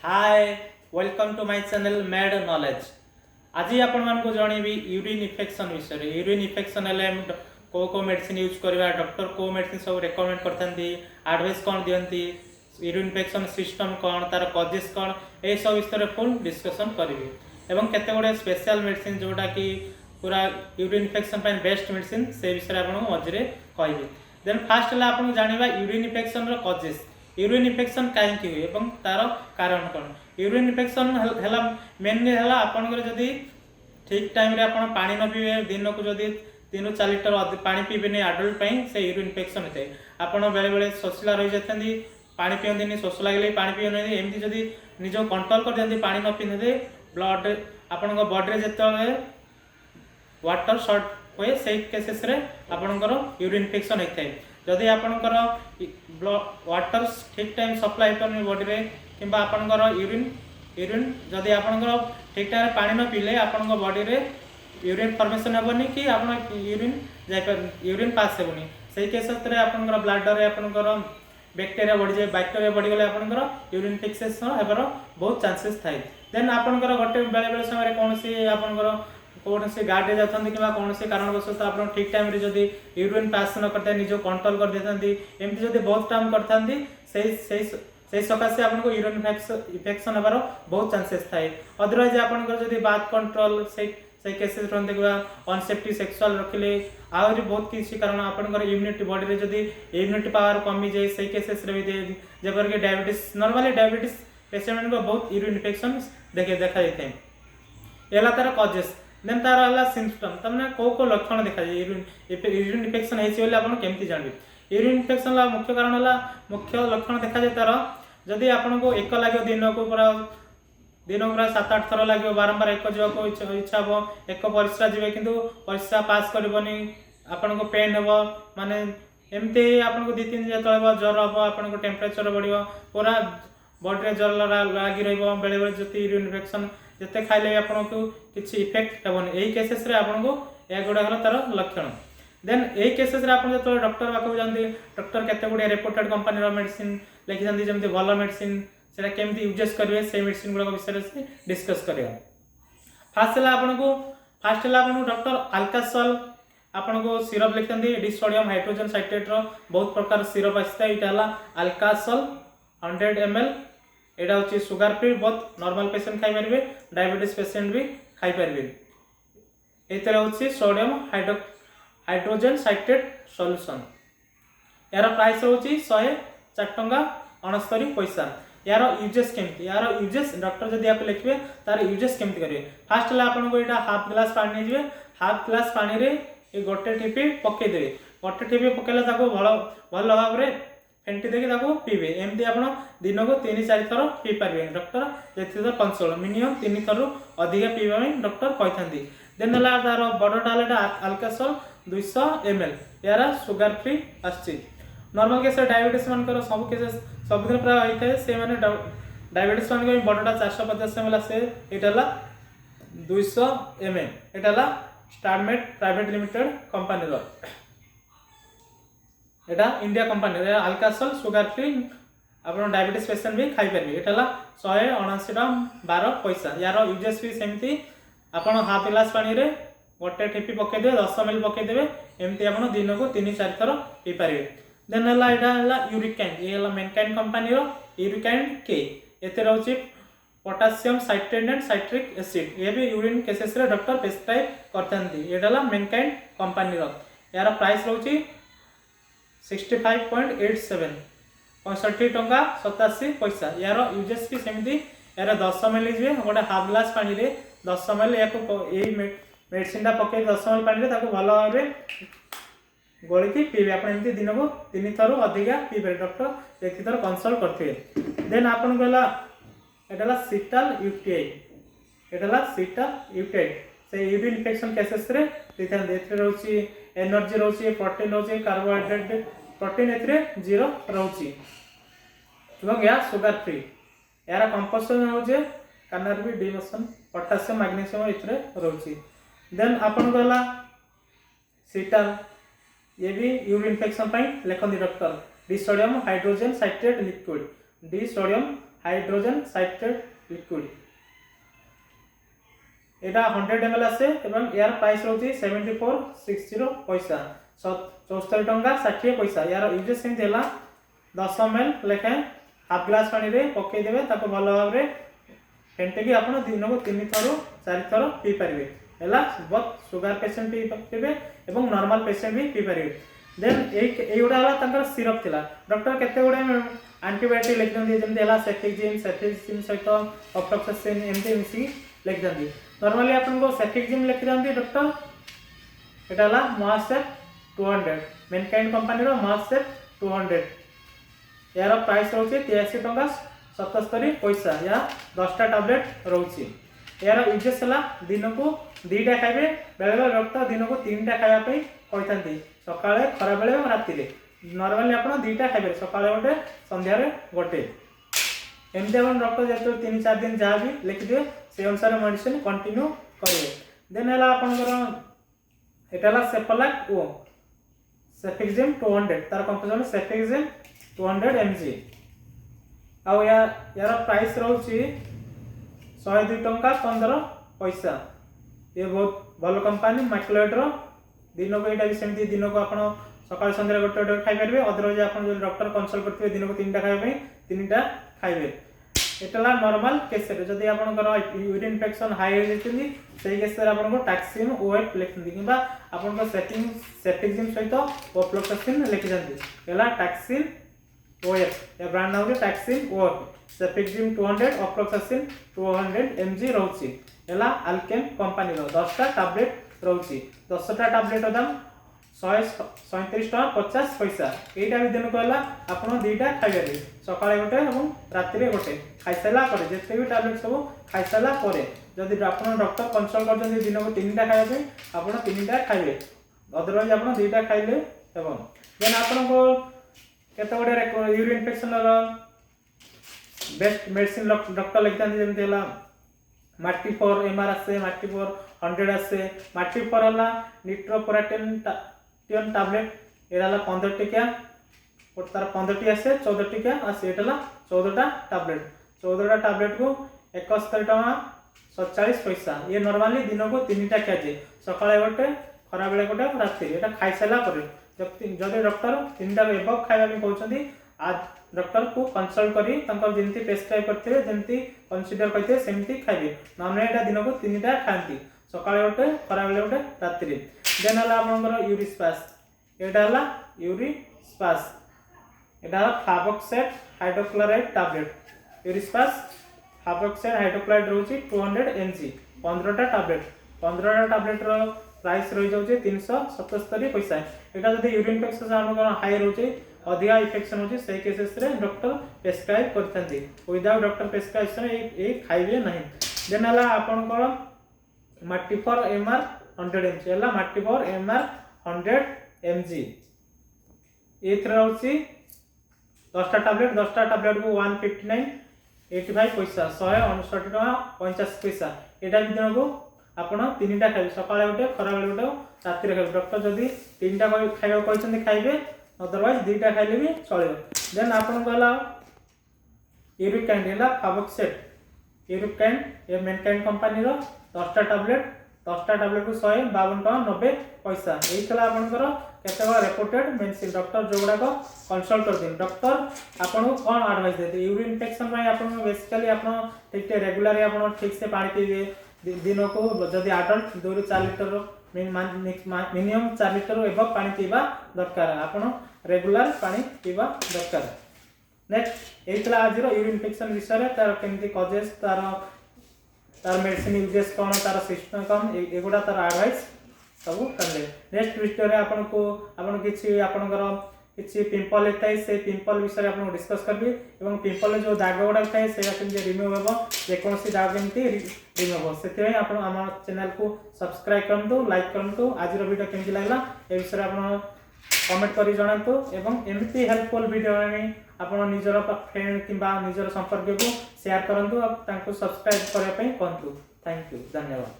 Hi welcome to my channel med knowledge. आज आपण मानक जनइबी यूरिन इन्फेक्शन विषय। यूरिन इन्फेक्शन हेले को मेडिसिन यूज करवा, डॉक्टर को मेडिसिन सब रेकमेंड करथांती, एडवाइस कौन दियंती, यूरिन इन्फेक्शन सिस्टम कौन, तार कजेस कौन, ए सब विषय फुल डिस्कशन करिवि एवं केते गुडे स्पेशल मेडिसिन जोटा कि पूरा यूरिन इन्फेक्शन पे बेस्ट मेडिसिन से विषय आपन मझरे कहबी। देन फास्ट हला आपन जानिबा यूरिन इन्फेक्शन रो कजेस। यूरिन इन्फेक्शन कहीं हुए और तार कारण कौन। यूरिन इन्फेक्शन है मेनली है आपंकर जदि ठीक टाइम रे आपन पानी न पीबे, दिन को जदि 3-4 लीटर पानी पीबे नहीं आडल्ट से यूरिन इन्फेक्शन होता है। आपड़ बेले बेले शोषला रही जाती, पानी पिंदी, शोष लगे पानी पीने एमती जदि निज कंट्रोल कर दिखती, पानी न पीते ब्लड आपण बॉडी जिते वाटर शॉर्ट हुए से केसेस रे आपणकर यूरिन इन्फेक्शन होता है। जदि आपणकर वाटर ठीक टाइम सप्लाई कर बॉडी रे कि आपणकर यूरिन जदि आपणकर ठीक टाइम पानी न पीले आपण बॉडी रे यूरिन फॉर्मेशन हेबनी कि आप यूरिन पास हेबनी। से केसेस रे आपणकर ब्लडर रे आपणकर बैक्टेरिया बढ़ी जाए, बैक्टेरिया बढ़ीगले आपणकर यूरिन इन्फेक्शन हेबार बहुत चांसेस थाए। देन आपणकर गोटे बेले बेले समय कौन सी आपणकर कौन से गाड़ी जाती कि कौन से कारणवश आप ठीक टाइम जब यूरिन पास न करते निज कंट्रोल कर देते एमती जब बहुत टाइम करते सकाशे आपको यूरिन इन्फेक्शन होबार बहुत चांसेस थाए। अदरवाइज आपंकर जब बाथ कंट्रोल से केसेस रही अनसेफ्टी सेक्सुअल रखिले आहरी बहुत किसी कारण आपंकर इम्यूनिटी बॉडी रे जब इम्यूनिटी पावर कमी जाए से केसेस रे भी जबरकी डायबिटीज नॉर्मली डायबिटीज पेशेंट को बहुत यूरिन इन्फेक्शन देखा जाए। एला तार कजेस। देन तार है सिम्पटम तमने को लक्षण देखा जाए यूरिन इन्फेक्शन होती आप केमती जानवे। यूरिन इन्फेक्शन मुख्य कारण है मुख्य लक्षण देखा जाए तार जदि आपको एक लगे दिन को पूरा 7-8 थर लगे बारंबार एक जावाक इच्छा हम एक परिस्रा जी कि परिस्रा पास करनी आपण को पेन हम माने एमती आपको 2-3 दिन चलो ज्वर हम आपको टेम्परेचर बढ़ पूरा बॉडी ज्वर लगी रही बेले बेले जो यूरिन इन्फेक्शन जिते खाइले आपको किसी इफेक्ट हेबनी। यही केसेस रे आपको यह गुड़ाक तार लक्षण। देन यही केसेस रे आप जो डॉक्टर पाखक जाती डॉक्टर केते गुड़े रेपुटेड कंपनी मेडिसिन लिखि था जमी भल मेडिसिन से केमती यूजेस करेंगे से मेडिसिन गुड़ाक विषय से डिस्कस करिया। फास्ट है आपको डॉक्टर अल्कासोल आपको सिरप लिखि था सोडियम हाइड्रोजन साइट्रेट बहुत प्रकार सिरप आसता है। यहाँ अल्कासोल 100 ml एटा हूँ सुगर फ्री बहुत नॉर्मल पेशेंट खाई पारे, डायबिटीज पेशेंट भी खाई पारे। ये हूँ सोडियम हाइड्रोजन साइट्रेट सॉल्यूशन। यार प्राइस रोचे 104 टंका 69 पैसा। यार यूजेस केमती, यार यूजेस डॉक्टर जब आप लिखे तार यूजेस केमती करेंगे। फास्ट है आपको यहाँ हाफ ग्लास पानी नहीं जाए, हाफ ग्लास पानी रे गोटे टिपी पकईदे, गोटे टिपी पकड़े भल भाव में फेंटी देखिए पीबे। एमती आप दिन को 3-4 थर पी पारे। डॉक्टर जिते कंसल्ट मिनिमम 3 थर अधिक पीवा डॉक्टर कहते। देन है तार बड़टा अल्कासोल 200 ml यार सुगर फ्री आसी। नॉर्मल केस डायबिटीज मानकर सब केसेस सबुदिन प्राय होता है से मैंने डायबिटीज मान बड़टा 450 ml आसे। यहाँ 200 ml यहाँ स्टारमेट प्राइवेट लिमिटेड कंपनी एटा इंडिया कंपनी अल्कासोल सुगर फ्री आप डायबिटीज पेशेंट भी खाई पारे। यहाँ 179 टंका 12 पैसा। यार यूजेस भी सेमती आप हाफ ग्लास पानी रे गोटे ठेपी पकईदे 10 ml पकईदे एमती आप दिन को 3-4 थर पी पारे। देन है यहाँ यूरिकाइंड ये मेनकाइंड कंपनी यूरिकाइंड के ये रोचे potassium citrate and citric acid. ये भी यूरिन केसेस रे डॉक्टर प्रेस्क्राइब करते। यहाँ मेनकाइंड कंपनी यार प्राइस रोचे 65.87 65 टंका 87 पैसा। यार यूजेस भी सेमती यार 10 ml जी गोटे हाफ ग्लास पानी रे 10 ml या मेडिसिन पकई 10 ml पानी रे भल भाव गोलिकी पीबे। आप एमती दिन को 3 थर अधिक पीबे, डॉक्टर एक थर कंसल्ट करते। देन आपन कहला सीटाल यूटीआई, यहाँ सीटाल यूटीआई से यूरिन इन्फेक्शन केसेस रे रोचे एनर्जी रोचे प्रोटीन रोचे कार्बोहाइड्रेट प्रोटीन ए 0 रोचे यह सुगर फ्री। यार कंपोजिशन होचे कार्नारबी डिमोशन पोटासियम मैग्नीशियम ये रोचे। देन आपन कहला सीटाल ये भी यूरिन इन्फेक्शन लिखती doctor D sodium hydrogen citrate liquid D sodium hydrogen citrate liquid एटा 100 ml आसे एवं यार प्राइस रहउची 7460 पैसा 74 टंका 60 पैसा। यार यूजेस सेम देला 10 ml लेखे हाफ ग्लास पानी रे पके देबे ताको भलो भाव रे फेंटे की आपण दिन को 3 थरो 4 थरो पी परिबे एला बहुत शुगर पेशेंट पी परिबे एवं नॉर्मल पेशेंट भी पी परिबे। देन एगुड़ा हला तंकर सिरप थिला डॉक्टर केते गुडे एंटीबायोटिक लिख दंदी जेम देला सेफिक्सिम सहित ऑफ्लॉक्सासिन एमटी मिसी लिख दंदी। नॉर्मली आपन को सेफिक्सिम लिख दंदी डॉक्टर एटा हला मासेफ 200 मेनकाइंड कंपनी रो मासेफ 200 यार प्राइस रहउची 83 टंका 77 पैसा या 10टा टैबलेट रहउची। यार यूजेस हला दिन को 2टा खाइबे बेले बेले डॉक्टर दिन को 3टा खाइबा पई कहतांती सकाळे खरा बेले और राति रे नॉर्मली आपण 2टा खाइबे सकाळे गोटे संध्या रे गोटे एमते आपण डॉक्टर जेतो 3-4 दिन जा भी लिख दे से अनुसार मेडिसिन कंटिन्यू करिवे। देन हला आपनकर एटाला cefola ओ सेफिक्सिम 200 तार कंपोजिशन सेफिक्सिम 200 mg आ यार प्राइस रहउची 102 टंका 15 पैसा। ये बहुत भलो कंपनी मैक्लोएड रो दिन को एटा भी सेमती दिन को आपण सकाळ संध्या गोटे गोटे खाइ परबे अदरवाइज आपण जो डॉक्टर कंसल्ट करथिबे दिन को 3टा खाइ पई 3टा खाइबे। एटला नॉर्मल केस रे जदी आपण कर यूरिन इन्फेक्शन हाई हो जेतनी सेही केस रे आपण को टैक्सिन ओएफ लिखथि किबा आपण को सेफिक्सिम सहित ऑफ्लॉक्सासिन लिखि जंती एला टैक्सिन ओएफ या ब्रांड नाम रे टैक्सिन ओएफ सेफिक्सिम 200 ऑफ्लॉक्सासिन 200 mg रहउची एला अल्केम कंपनी रो 10टा टैबलेट रहउची 10टा टैबलेट दाम 137 टका 50 पैसा। एटा भी दिन कहला आपण 2टा खाइबे सकाळे गोटे एवं राति रे गोटे खाइ सला परे जेते भी टैबलेट सब खाइ सला परे जदी आपण डॉक्टर कंसल्ट करजन दिन को 3टा खाइबे आपण 3टा खाइबे अदरवाइज आपण 2टा खाइले एवं देन आपण को केते गोटे यूरिन इन्फेक्शन रो बेस्ट मेडिसिन डॉक्टर लिखतांती जेम देला मार्टिफर MR आसे मार्टिफर 100 आसे मार्टिफर हला निट्रोपोराटिन टैबलेट एराला 15 टिका और तार 15 टी आसे 14 टिका आसे एटाला 14टा टैबलेट को 71 टका 47 पैसा। ये नॉर्मली दिन को 3टा खाजे सकाळे गोटे खरा बेले गोटे राति एटा खाइ सला परे जदि डॉक्टर 3टा एबव खाइबा में कहउछंती आज डॉक्टर को कंसल्ट करी तंकर जेंती प्रेस्क्राइब करथिबे जेंती कंसीडर करथिबे सेमती खाइबे नॉर्मली एटा दिन को 3टा खांती सकाळे गोटे खरा बेले गोटे राति रे। देन हला आपनकर यूरिस्पास एटा हला यूरिस्पास एटा हला flavoxate hydrochloride tablet Urispas flavoxate hydrochloride रहउची 200 mg 15टा टैबलेट रो प्राइस रही जाउची 377 पैसा। एटा जदी यूरिन इन्फेक्शन हमकर हाई रहउची अधिका इन्फेक्शन होची सही केसेस रे डॉक्टर प्रेस्क्राइब करथंती विदाउट डॉक्टर प्रेस्क्रिप्शन ए खाइबे नहीं। देन हला आपनकर मार्टिफर MR 100 mg एला मार्टिफर MR 100 mg एथरा होची 10टा टैबलेट को 159.85 पैसा 159 टका 50 पैसा। एटा भी दिन को आपण 3टा खाइबे सकाळे गोटे खरा बेले गोटे राति रे खाइबे डॉक्टर जदी 3टा खाइबा कहछन खाइबे अदरवाइज 2टा खाइले भी चलिबो। देन आपण कहला urikind एला फाबोक्सेट urikind ए मेनकाइंड कंपनी रो 10टा टैबलेट को 152 टका 90 पैसा। एइतला आपनकर केतेबा रिपोर्टेड मेडिसिन डॉक्टर जोगुडा को कंसल्ट कर दिन डॉक्टर आपन को कोन एडवाइस देते यूरिन इन्फेक्शन पय आपन बेसिकली आपन ठीक रेगुलर आपन ठीक से पानी पीबे दिन को जदि एडल्ट 2 ରୁ 4 लीटर मिनिमम 4 लीटर एबव पानी पीबा दरकार आपन रेगुलर पानी पीबा दरकार। नेक्स्ट एइतला आज रो यूरिन इन्फेक्शन विषय रे तार केमती कॉजेस तार मेडिसिन यूजेस कोन तार सिस्टम कोन एगुडा तार एडवाइस सब करले। नेक्स्ट वीडियो रे आपन किछि आपनकर किछि पिंपल हेताय से पिंपल विषय आपन डिस्कस करबी एवं पिंपल जो दाग गुडा थाए सेगा केमती रिमूव हेबो जे कोनसी दाग केमती रिमूव हेबो सेते आपन हमर चैनल को सब्सक्राइब करंतु लाइक करंतु आज रो वीडियो केमती लागला ए विषय आपन कमेंट करी जणांतु एवं एमती हेल्पफुल वीडियो रे आपन निजर फ्रेंड किबा निजर संपर्क को शेयर करंतु तांको सब्सक्राइब करै पई कहंतु। थैंक यू धन्यवाद।